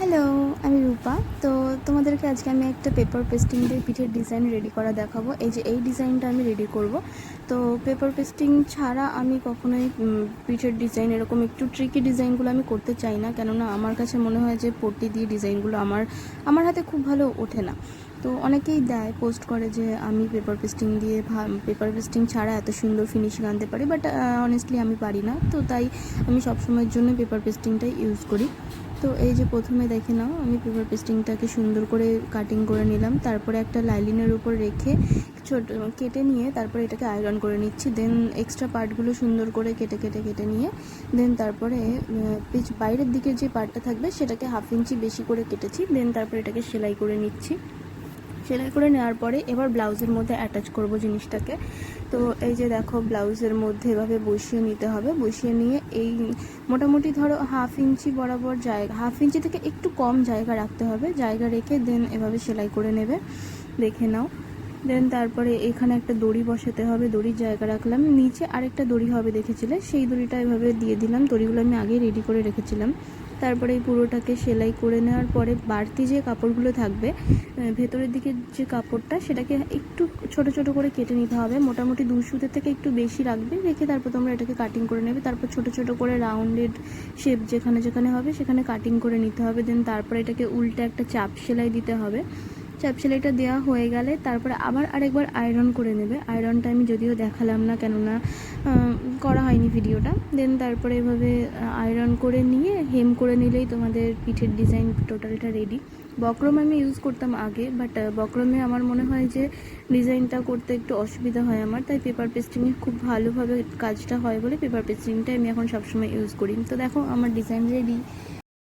Hello, আমি রূপা। তো তোমাদেরকে আজকে আমি একটা পেপার পেস্টিং দিয়ে পিঠের ডিজাইন রেডি করা দেখাবো। এই যে এই ডিজাইনটা আমি রেডি করব। তো পেপার পেস্টিং ছাড়া আমি কখনোই পিঠের ডিজাইন এরকম একটু ট্রিকি ডিজাইনগুলো আমি করতে চাই না, কেননা আমার কাছে মনে হয় যে পট্টি দিয়ে ডিজাইনগুলো আমার হাতে খুব ভালো ওঠে না। তো অনেকেই দেয়, পোস্ট করে যে আমি পেপার পেস্টিং ছাড়া এত সুন্দর ফিনিশিং আনতে পারি, বাট অনেস্টলি আমি পারি না। তো তাই আমি সবসময়ের জন্য পেপার পেস্টিংটাই ইউজ করি। তো এই যে প্রথমে দেখে নাও, আমি পেপার পেস্টিংটাকে সুন্দর করে কাটিং করে নিলাম, তারপরে একটা লাইলিনের উপর রেখে ছোট কেটে নিয়ে তারপরে এটাকে আয়রন করে নিচ্ছি। দেন এক্সট্রা পার্টগুলো সুন্দর করে কেটে নিয়ে দেন তারপরে বাইরের দিকের যে পার্টটা থাকবে সেটাকে 1/2 ইঞ্চি বেশি করে কেটেছি। দেন তারপরে এটাকে সেলাই করে নিচ্ছি। সেলাই করে নেওয়ার পরে এবার ব্লাউজের মধ্যে অ্যাটাচ করব জিনিসটাকে। তো এই যে দেখো, ব্লাউজের মধ্যে এভাবে বসিয়ে নিতে হবে। বসিয়ে নিয়ে এই মোটামুটি ধরো 1/2 ইঞ্চি বরাবর জায়গা, 1/2 ইঞ্চি থেকে একটু কম জায়গা রাখতে হবে। জায়গা রেখে দেন এভাবে সেলাই করে নেবে, দেখে নাও। দেন তারপরে এখানে একটা দড়ি বসাতে হবে, দড়ির জায়গা রাখলাম। নিচে আরেকটা দড়ি হবে দেখেছিলে, সেই দড়িটা এভাবে দিয়ে দিলাম। দড়িগুলো আমি আগেই রেডি করে রেখেছিলাম। তারপরে এই পুরোটাকে সেলাই করে নেওয়ার পরে বাড়তি যে কাপড়গুলো থাকবে, ভেতরের দিকে যে কাপড়টা, সেটাকে একটু ছোট ছোট করে কেটে নিতে হবে। মোটামুটি 2 সুতের থেকে একটু বেশি রাখবে, রেখে তারপর তোমরা এটাকে কাটিং করে নেবে। তারপর ছোট ছোট করে রাউন্ডেড শেপ যেখানে যেখানে হবে সেখানে কাটিং করে নিতে হবে। দেন তারপরে এটাকে উল্টে একটা চাপ সেলাই দিতে হবে। চাপ সেলাইটা দেওয়া হয়ে গেলে তারপরে আবার আরেকবার আয়রন করে নেবে। আয়রনটা আমি যদিও দেখালাম না, কেননা করা হয়নি ভিডিওটা। দেন তারপরে এভাবে আয়রন করে নিয়ে হেম করে নিলেই তোমাদের পিঠের ডিজাইন টোটালটা রেডি। বক্রম আমি ইউজ করতাম আগে, বাট বক্রমে আমার মনে হয় যে ডিজাইনটা করতে একটু অসুবিধা হয় আমার, তাই পেপার পেস্টিংয়ে খুব ভালোভাবে কাজটা হয় বলে পেপার পেস্টিংটা আমি এখন সবসময় ইউজ করি। তো দেখো, আমার ডিজাইন রেডি।